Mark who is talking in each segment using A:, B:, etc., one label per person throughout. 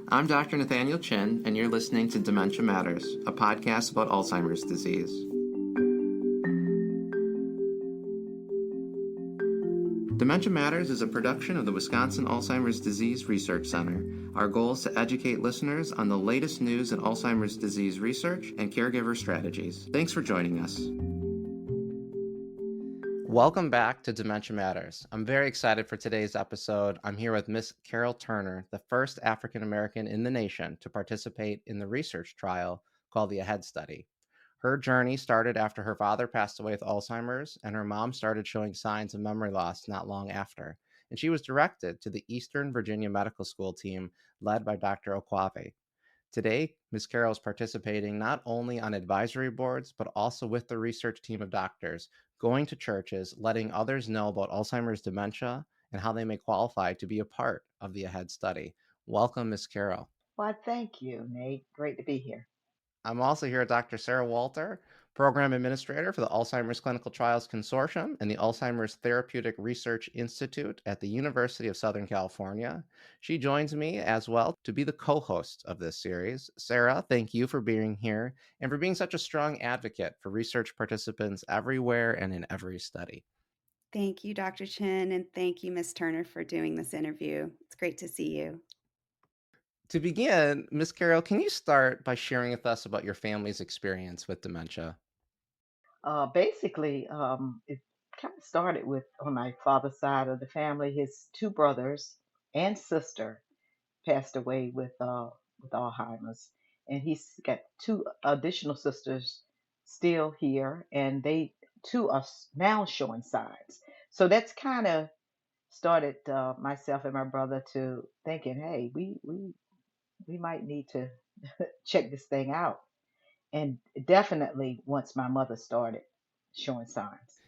A: I'm Dr. Nathaniel Chin, and you're listening to Dementia Matters, a podcast about Alzheimer's disease. Dementia Matters is a production of the Wisconsin Alzheimer's Disease Research Center. Our goal is to educate listeners on the latest news in Alzheimer's disease research and caregiver strategies. Thanks for joining us. Welcome back to Dementia Matters. I'm very excited for today's episode. I'm here with Miss Carol Turner, the first African American in the nation to participate in the research trial called the AHEAD study. Her journey started after her father passed away with Alzheimer's, and her mom started showing signs of memory loss not long after. And she was directed to the Eastern Virginia Medical School team led by Dr. Okwave. Today, Ms. Carroll is participating not only on advisory boards, but also with the research team of doctors, going to churches, letting others know about Alzheimer's dementia and how they may qualify to be a part of the AHEAD study. Welcome, Ms. Carroll.
B: Why, thank you, Nate. Great to be here.
A: I'm also here with Dr. Sarah Walter, Program Administrator for the Alzheimer's Clinical Trials Consortium and the Alzheimer's Therapeutic Research Institute at the University of Southern California. She joins me as well to be the co-host of this series. Sarah, thank you for being here and for being such a strong advocate for research participants everywhere and in every study.
C: Thank you, Dr. Chin, and thank you, Ms. Turner, for doing this interview. It's great to see you.
A: To begin, Ms. Carroll, can you start by sharing with us about your family's experience with dementia?
B: It kind of started with on my father's side of the family. His two brothers and sister passed away with Alzheimer's, and he's got two additional sisters still here, and they too are now showing signs. So that's kind of started myself and my brother to thinking, hey, we might need to check this thing out. And definitely once my mother started showing signs.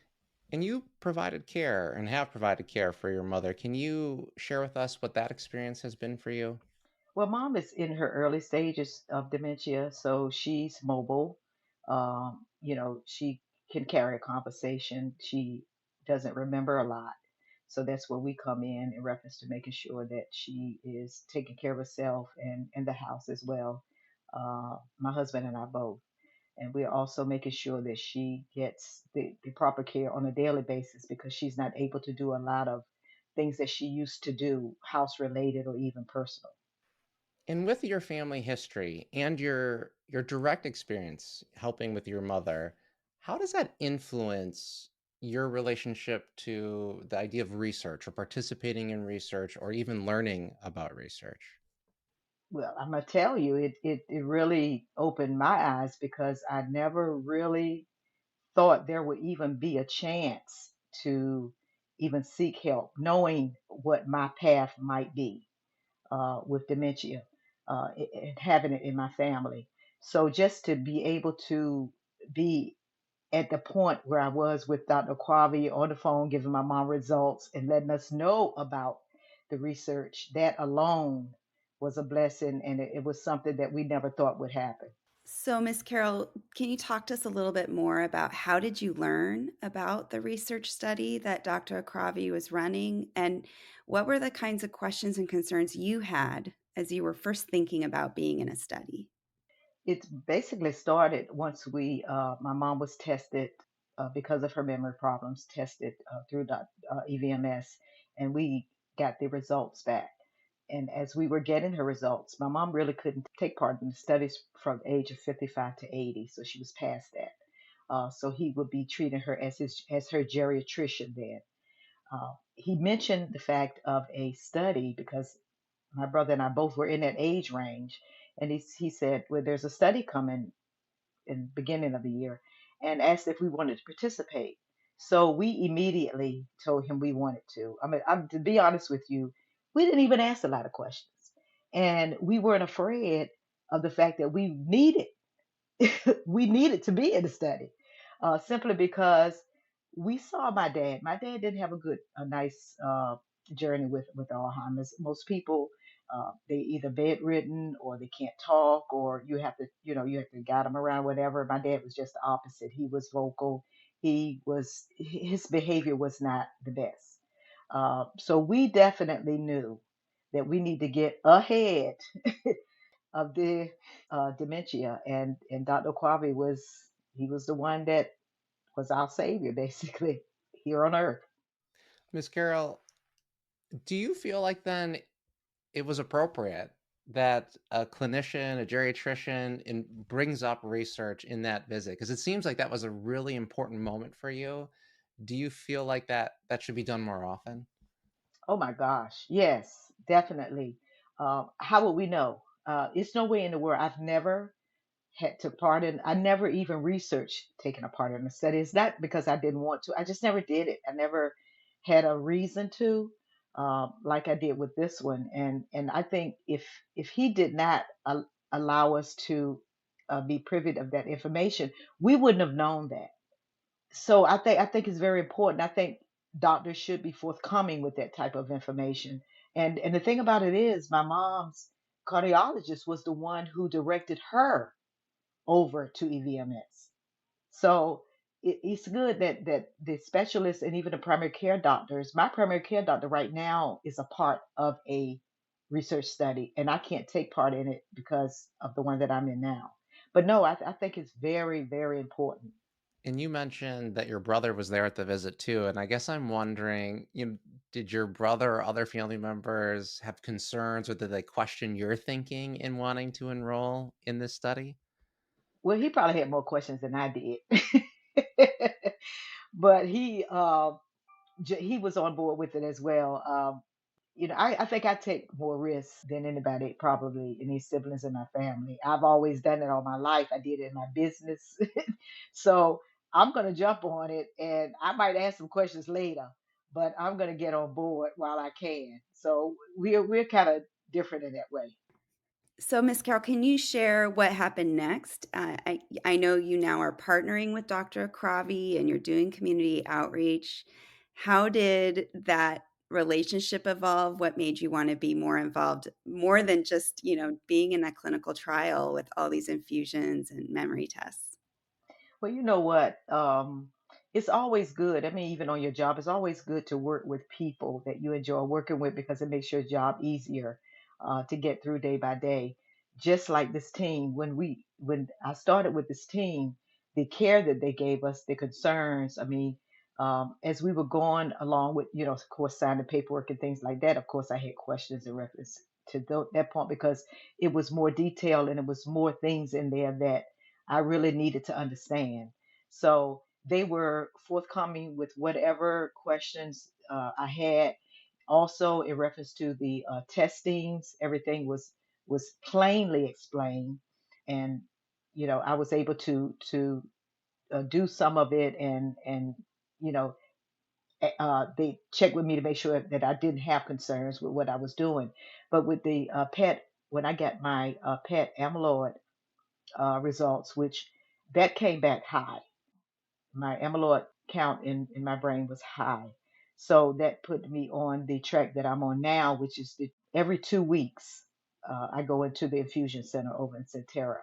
A: And you provided care and have provided care for your mother. Can you share with us what that experience has been for you?
B: Well, mom is in her early stages of dementia, so she's mobile. She can carry a conversation. She doesn't remember a lot. So that's where we come in reference to making sure that she is taking care of herself and the house as well. My husband and I both. And we're also making sure that she gets the proper care on a daily basis because she's not able to do a lot of things that she used to do, house related or even personal.
A: And with your family history and your direct experience helping with your mother, how does that influence your relationship to the idea of research or participating in research or even learning about research?
B: Well, I'm gonna tell you, it really opened my eyes because I never really thought there would even be a chance to even seek help, knowing what my path might be with dementia and having it in my family. So just to be able to be at the point where I was with Dr. Quavi on the phone, giving my mom results and letting us know about the research, that alone was a blessing. And it was something that we never thought would happen.
C: So, Ms. Carroll, can you talk to us a little bit more about how did you learn about the research study that Dr. Akravi was running, and what were the kinds of questions and concerns you had as you were first thinking about being in a study?
B: It basically started once my mom was tested because of her memory problems, tested through the EVMS, and we got the results back. And as we were getting her results, my mom really couldn't take part in the studies from the age of 55 to 80, so she was past that. So he would be treating her as her geriatrician then. He mentioned the fact of a study because my brother and I both were in that age range, and he said, "Well, there's a study coming in the beginning of the year," and asked if we wanted to participate. So we immediately told him we wanted to. I mean, to be honest with you, we didn't even ask a lot of questions, and we weren't afraid of the fact that we needed we needed to be in the study, simply because we saw my dad. My dad didn't have a nice journey with Alzheimer's. Most people, they either bedridden or they can't talk, or you have to guide them around, whatever. My dad was just the opposite. He was vocal. His behavior was not the best. So we definitely knew that we need to get ahead of the dementia. And Dr. Quavi was he was the one that was our savior basically here on earth.
A: Miss Carol, do you feel like then it was appropriate that a clinician, a geriatrician, brings up research in that visit? Because it seems like that was a really important moment for you. Do you feel like that should be done more often?
B: Oh my gosh, yes, definitely. How would we know? It's no way in the world. I've never had took part in. I never even researched taking a part in the study. It's not because I didn't want to. I just never did it. I never had a reason to, like I did with this one. And I think if he did not allow us to be privy of that information, we wouldn't have known that. So I think it's very important. I think doctors should be forthcoming with that type of information. And the thing about it is, my mom's cardiologist was the one who directed her over to EVMS. So it's good that the specialists and even the primary care doctors. My primary care doctor right now is a part of a research study, and I can't take part in it because of the one that I'm in now. But no, I think it's very, very important.
A: And you mentioned that your brother was there at the visit too, and I guess I'm wondering, did your brother or other family members have concerns, or did they question your thinking in wanting to enroll in this study?
B: Well, he probably had more questions than I did, but he was on board with it as well. I think I take more risks than anybody, probably any siblings in my family. I've always done it all my life. I did it in my business, so I'm gonna jump on it, and I might ask some questions later, but I'm gonna get on board while I can. So we're kind of different in that way.
C: So, Miss Carroll, can you share what happened next? I know you now are partnering with Dr. Kravi and you're doing community outreach. How did that relationship evolve? What made you want to be more involved, more than just, being in a clinical trial with all these infusions and memory tests?
B: Well, you know what? It's always good. I mean, even on your job, it's always good to work with people that you enjoy working with because it makes your job easier to get through day by day. Just like this team, when I started with this team, the care that they gave us, the concerns. I mean, as we were going along with, of course, signing paperwork and things like that. Of course, I had questions in reference to that point because it was more detailed and it was more things in there that I really needed to understand. So they were forthcoming with whatever questions I had. Also, in reference to the testings, everything was plainly explained, and I was able to do some of it, and you know they checked with me to make sure that I didn't have concerns with what I was doing. But with the PET, when I got my PET amyloid results, which that came back high. My amyloid count in my brain was high. So that put me on the track that I'm on now, which is every 2 weeks, I go into the infusion center over in Centera.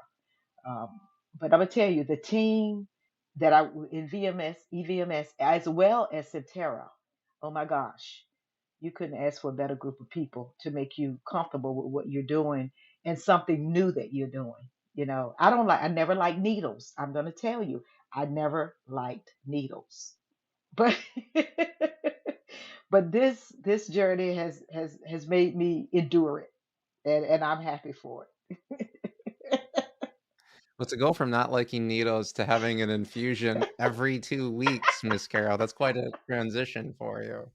B: Um, but I'm going to tell you, the team that I in VMS, EVMS, as well as Centera, oh my gosh, you couldn't ask for a better group of people to make you comfortable with what you're doing and something new that you're doing. I never liked needles. I'm going to tell you, I never liked needles. But but this journey has made me endure it, and I'm happy for it.
A: Well, to go from not liking needles to having an infusion every 2 weeks, Miss Carol, that's quite a transition for you.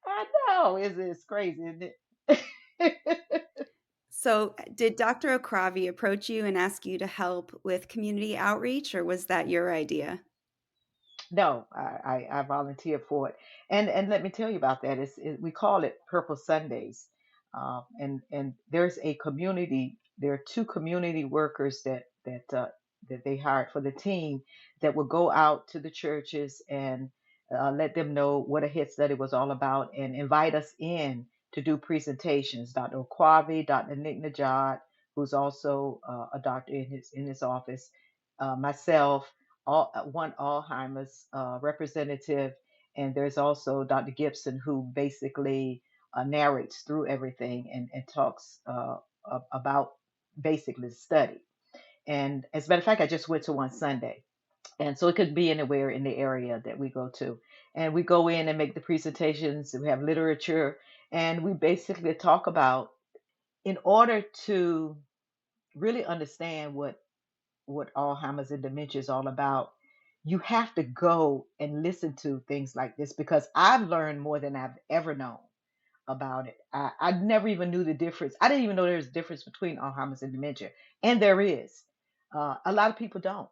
B: I know it's crazy, isn't it?
C: So, did Dr. Okravi approach you and ask you to help with community outreach, or was that your idea?
B: No, I volunteered for it, and let me tell you about that. We call it Purple Sundays, and there's a community. There are two community workers that they hired for the team that will go out to the churches and let them know what a head study was all about and invite us in to do presentations. Dr. Okwavi, Dr. Nick Najad, who's also a doctor in his office, myself, one Alzheimer's representative, and there's also Dr. Gibson, who basically narrates through everything and talks about basically the study. And as a matter of fact, I just went to one Sunday. And so it could be anywhere in the area that we go to. And we go in and make the presentations, we have literature, and we basically talk about, in order to really understand what Alzheimer's and dementia is all about, you have to go and listen to things like this, because I've learned more than I've ever known about it. I never even knew the difference. I didn't even know there was a difference between Alzheimer's and dementia, and there is. A lot of people don't.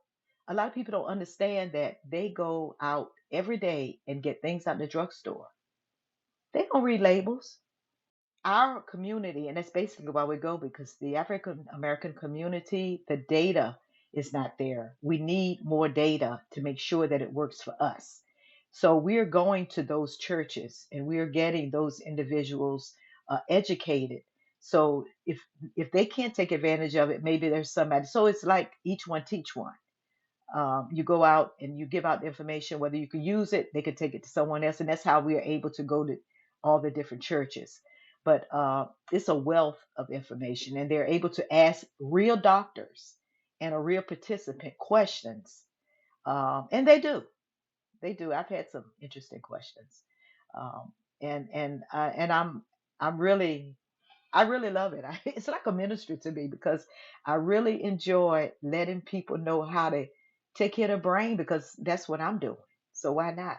B: A lot of people don't understand that they go out every day and get things out the drugstore. They don't read labels. Our community, and that's basically why we go, because the African American community, the data is not there. We need more data to make sure that it works for us. So we're going to those churches and we're getting those individuals educated. So if they can't take advantage of it, maybe there's somebody. So it's like each one teach one. You go out and you give out the information, whether you can use it, they could take it to someone else, and that's how we are able to go to all the different churches. But it's a wealth of information, and they're able to ask real doctors and a real participant questions, and they do. I've had some interesting questions, um, and I'm really, I really love it. It's like a ministry to me, because I really enjoy letting people know how to take care of their brain, because that's what I'm doing. So why not?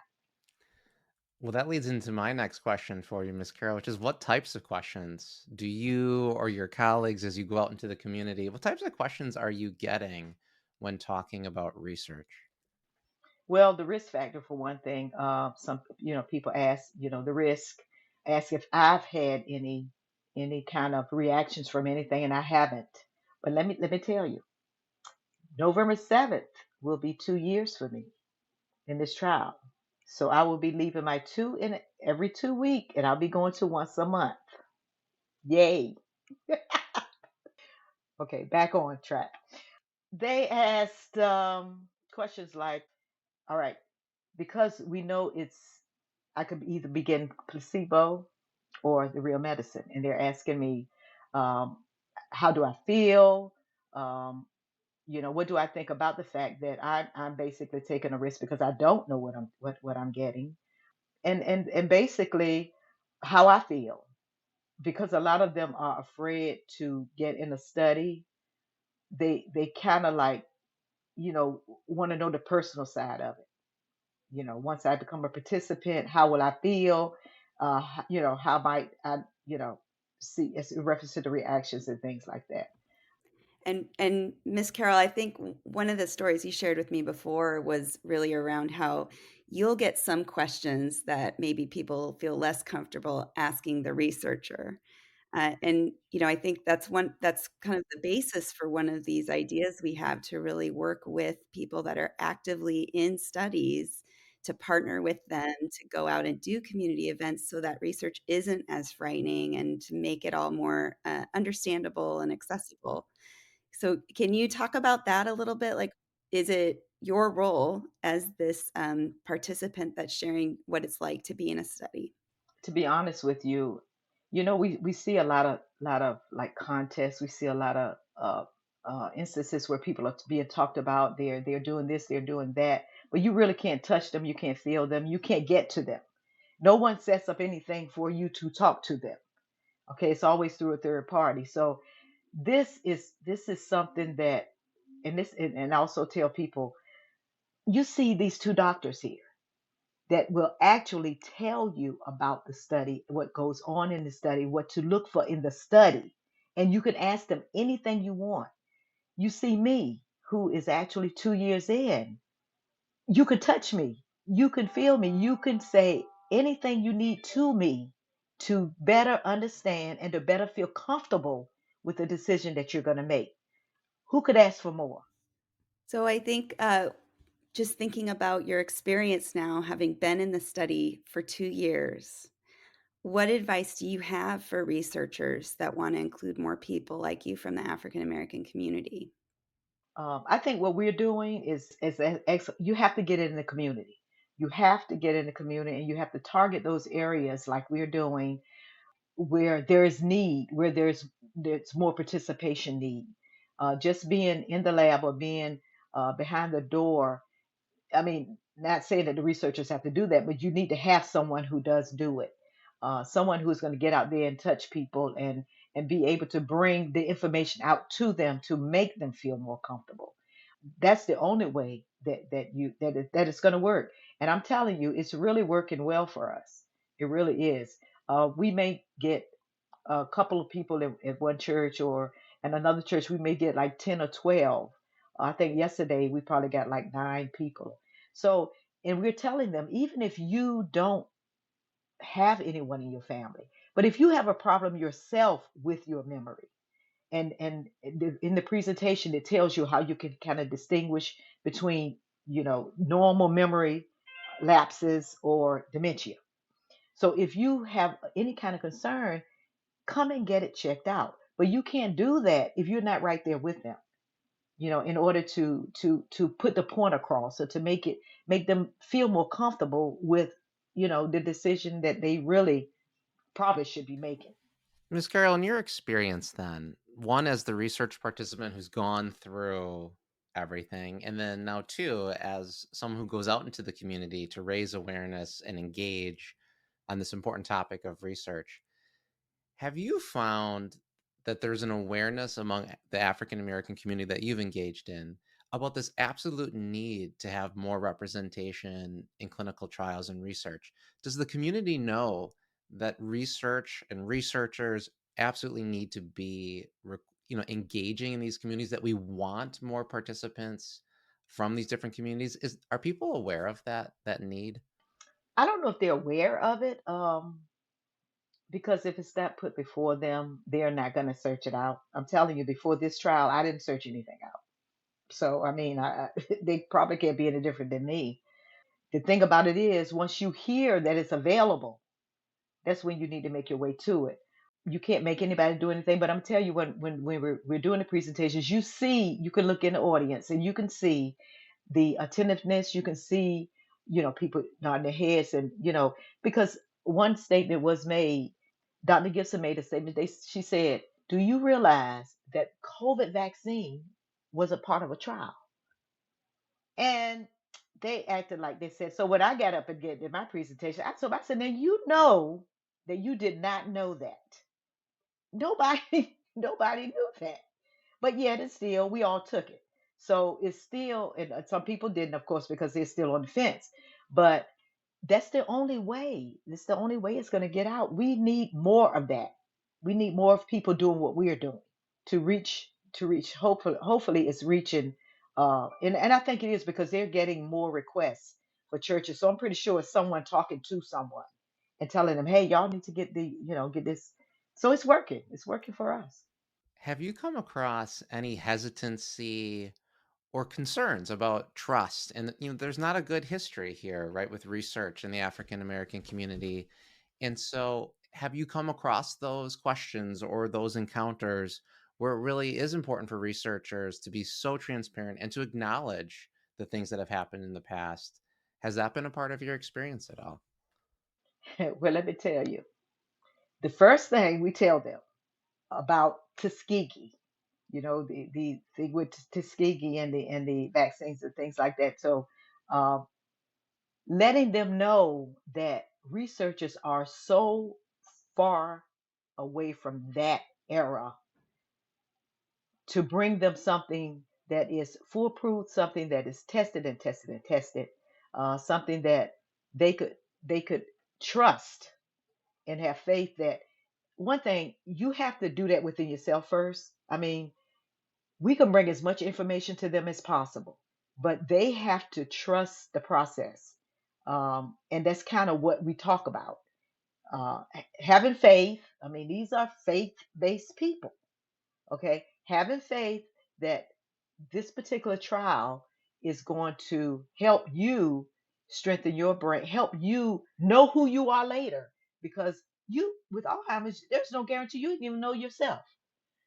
A: Well, that leads into my next question for you, Miss Carroll, which is what types of questions do you or your colleagues, as you go out into the community, what types of questions are you getting when talking about research?
B: Well, the risk factor for one thing. Some people ask, the risk, ask if I've had any kind of reactions from anything, and I haven't. But let me tell you, November 7th will be 2 years for me in this trial. So I will be leaving my two in every 2 week, and I'll be going to once a month. Yay. Okay, back on track. They asked questions like, all right, because we know I could either be getting placebo or the real medicine. And they're asking me, um, how do I feel? Um, what do I think about the fact that I'm basically taking a risk because I don't know what I'm getting, and basically how I feel, because a lot of them are afraid to get in a study. They kind of like, want to know the personal side of it. Once I become a participant, how will I feel? How might I, see as in reference to the reactions and things like that.
C: And Miss Carol, I think one of the stories you shared with me before was really around how you'll get some questions that maybe people feel less comfortable asking the researcher. And I think that's kind of the basis for one of these ideas we have to really work with people that are actively in studies, to partner with them to go out and do community events so that research isn't as frightening, and to make it all more understandable and accessible. So can you talk about that a little bit? Like, is it your role as this participant that's sharing what it's like to be in a study?
B: To be honest with you, we see a lot of like contests. We see a lot of instances where people are being talked about. They're doing this, they're doing that, but you really can't touch them. You can't feel them. You can't get to them. No one sets up anything for you to talk to them. Okay, it's always through a third party. So this is something that, and I also tell people, you see these two doctors here that will actually tell you about the study, what goes on in the study, what to look for in the study. And you can ask them anything you want. You see me, who is actually 2 years in. You can touch me. You can feel me. You can say anything you need to me to better understand and to better feel comfortable with the decision that you're going to make. Who could ask for more?
C: So I think just thinking about your experience now, having been in the study for 2 years, what advice do you have for researchers that want to include more people like you from the African American community?
B: I think what we're doing is you have to get it in the community. You have to get in the community, and you have to target those areas like we're doing, where there is need, where there's more participation need. Just being in the lab or being behind the door. I mean, not saying that the researchers have to do that, but you need to have someone who does do it. Someone who's going to get out there and touch people and be able to bring the information out to them to make them feel more comfortable. That's the only way that it's going to work. And I'm telling you, it's really working well for us. It really is. We may get a couple of people at one church, or in another church we may get like 10 or 12. I think yesterday we probably got like 9 people. So, and we're telling them, even if you don't have anyone in your family, but if you have a problem yourself with your memory, and in the presentation it tells you how you can kind of distinguish between, normal memory lapses or dementia. So if you have any kind of concern, come and get it checked out. But you can't do that if you're not right there with them, in order to put the point across, or to make them feel more comfortable with, the decision that they really probably should be making.
A: Ms. Carroll, in your experience then, one as the research participant who's gone through everything, and then now two, as someone who goes out into the community to raise awareness and engage on this important topic of research, have you found that there's an awareness among the African American community that you've engaged in about this absolute need to have more representation in clinical trials and research? Does the community know that research and researchers absolutely need to be, engaging in these communities, that we want more participants from these different communities? Are people aware of that need?
B: I don't know if they're aware of it, because if it's not put before them, they're not going to search it out. I'm telling you, before this trial, I didn't search anything out. So, I mean, they probably can't be any different than me. The thing about it is, once you hear that it's available, that's when you need to make your way to it. You can't make anybody do anything, but I'm telling you, when we're doing the presentations, you can look in the audience and you can see the attentiveness. You can see, people nodding their heads, and, because one statement was made. Dr. Gibson made a statement. She said, "Do you realize that COVID vaccine was a part of a trial?" And they acted like they said. So when I got up and get in my presentation, I said, "Now you know that you did not know that. Nobody, nobody knew that. But yet it's still, we all took it. So it's still, and some people didn't, of course, because they're still on the fence. But that's the only way. It's the only way it's going to get out. We need more of that. We need more of people doing what we are doing to reach. Hopefully it's reaching. And I think it is, because they're getting more requests for churches. So I'm pretty sure it's someone talking to someone and telling them, "Hey, y'all need to get this." So it's working. It's working for us.
A: Have you come across any hesitancy or concerns about trust? And there's not a good history here, right, with research in the African American community. And so, have you come across those questions or those encounters where it really is important for researchers to be so transparent and to acknowledge the things that have happened in the past? Has that been a part of your experience at all?
B: Well, let me tell you. The first thing we tell them about Tuskegee, the thing with Tuskegee and the vaccines and things like that. So, uh, letting them know that researchers are so far away from that era, to bring them something that is foolproof, something that is tested and tested and tested, something that they could they could trust and have faith that. One thing, you have to do that within yourself first. I mean, we can bring as much information to them as possible, but they have to trust the process. And that's kind of what we talk about. Having faith. I mean, these are faith based people. Okay. Having faith that this particular trial is going to help you strengthen your brain, help you know who you are later. Because with Alzheimer's, there's no guarantee you even know yourself.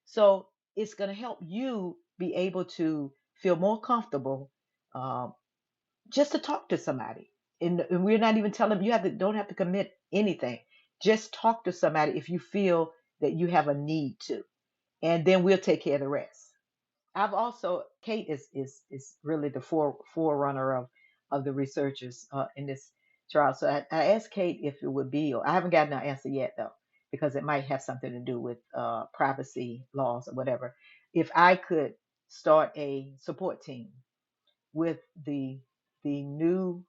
B: So it's going to help you be able to feel more comfortable, um, just to talk to somebody. And we're not even telling them, don't have to commit anything. Just talk to somebody if you feel that you have a need to, and then we'll take care of the rest. I've also Kate is really the forerunner of the researchers in this trial. So I asked Kate if it would be, or I haven't gotten an answer yet though, because it might have something to do with privacy laws or whatever. If I could start a support team with the new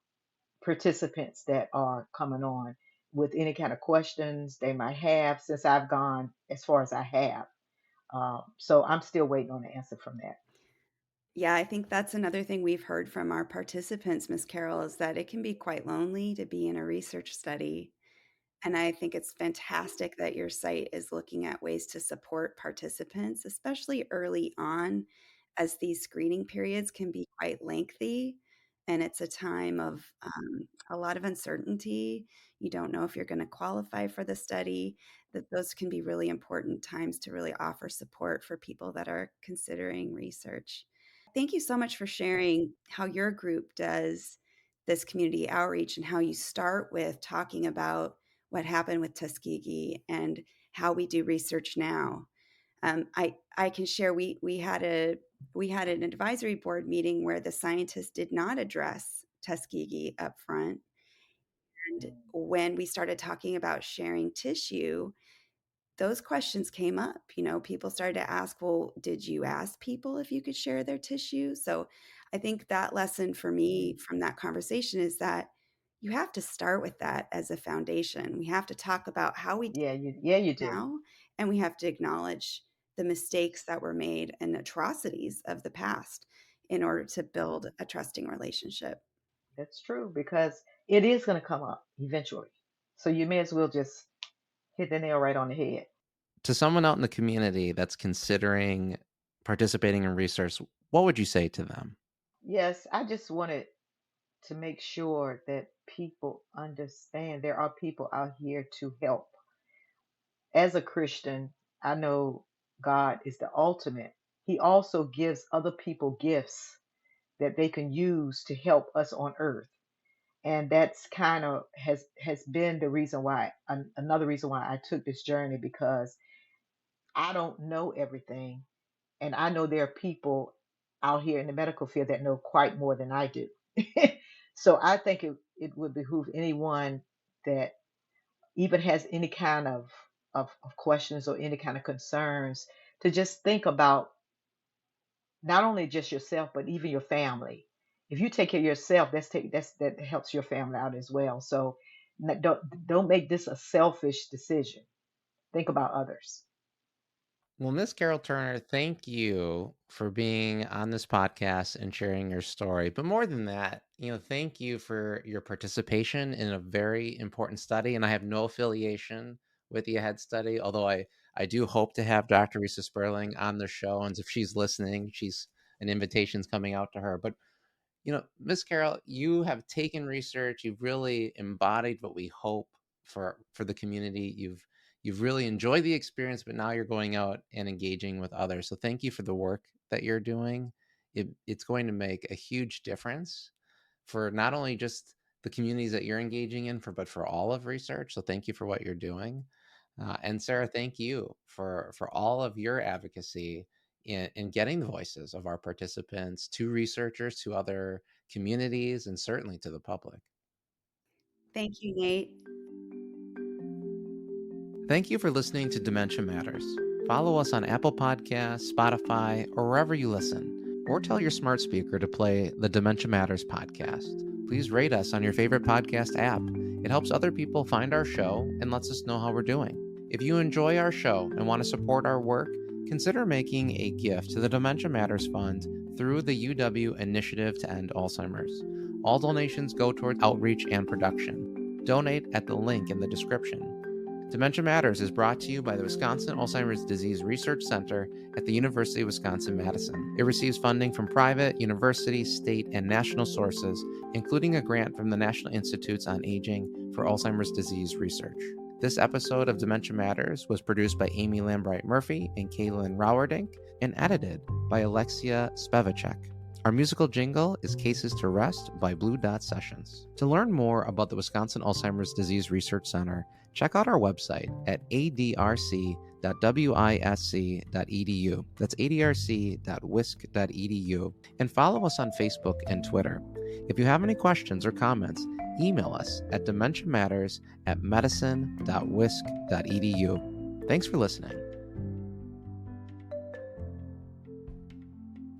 B: participants that are coming on with any kind of questions they might have, since I've gone as far as I have. So I'm still waiting on the answer from that.
C: Yeah, I think that's another thing we've heard from our participants, Miss Carol, is that it can be quite lonely to be in a research study. And I think it's fantastic that your site is looking at ways to support participants, especially early on, as these screening periods can be quite lengthy. And it's a time of a lot of uncertainty. You don't know if you're going to qualify for the study, that those can be really important times to really offer support for people that are considering research. Thank you so much for sharing how your group does this community outreach and how you start with talking about what happened with Tuskegee and how we do research now. I can share we had an advisory board meeting where the scientists did not address Tuskegee up front. And when we started talking about sharing tissue, those questions came up. You know, people started to ask, well, did you ask people if you could share their tissue? So I think that lesson for me from that conversation is that you have to start with that as a foundation. We have to talk about how we do
B: Yeah, you
C: it
B: do.
C: now, and we have to acknowledge the mistakes that were made and atrocities of the past in order to build a trusting relationship.
B: That's true because it is going to come up eventually. So you may as well just hit the nail right on the head.
A: To someone out in the community that's considering participating in research, what would you say to them?
B: Yes, I just wanted to make sure that people understand there are people out here to help. As a Christian, I know God is the ultimate. He also gives other people gifts that they can use to help us on earth. And that's kind of has been the reason why another reason why I took this journey, because I don't know everything, and I know there are people out here in the medical field that know quite more than I do. So I think it would behoove anyone that even has any kind of questions or any kind of concerns to just think about not only just yourself but even your family. If you take care of yourself, that helps your family out as well. So don't make this a selfish decision. Think about others.
A: Well, Miss Carol Turner, thank you for being on this podcast and sharing your story. But more than that, thank you for your participation in a very important study. And I have no affiliation with the AHEAD study, although I do hope to have Dr. Risa Sperling on the show. And if she's listening, an invitation's coming out to her. But Miss Carol, you have taken research. You've really embodied what we hope for the community. You've really enjoyed the experience, but now you're going out and engaging with others. So thank you for the work that you're doing. It's going to make a huge difference for not only just the communities that you're engaging in, but for all of research. So thank you for what you're doing. And Sarah, thank you for all of your advocacy in getting the voices of our participants to researchers, to other communities, and certainly to the public.
C: Thank you, Nate.
A: Thank you for listening to Dementia Matters. Follow us on Apple Podcasts, Spotify, or wherever you listen, or tell your smart speaker to play the Dementia Matters podcast. Please rate us on your favorite podcast app. It helps other people find our show and lets us know how we're doing. If you enjoy our show and want to support our work, consider making a gift to the Dementia Matters Fund through the UW Initiative to End Alzheimer's. All donations go toward outreach and production. Donate at the link in the description. Dementia Matters is brought to you by the Wisconsin Alzheimer's Disease Research Center at the University of Wisconsin-Madison. It receives funding from private, university, state, and national sources, including a grant from the National Institutes on Aging for Alzheimer's Disease Research. This episode of Dementia Matters was produced by Amy Lambright Murphy and Kaylin Rauerdink and edited by Alexia Spevacek. Our musical jingle is Cases to Rest by Blue Dot Sessions. To learn more about the Wisconsin Alzheimer's Disease Research Center, check out our website at adrc.wisc.edu. That's adrc.wisc.edu. And follow us on Facebook and Twitter. If you have any questions or comments, email us at dementiamatters@medicine.wisc.edu. Thanks for listening.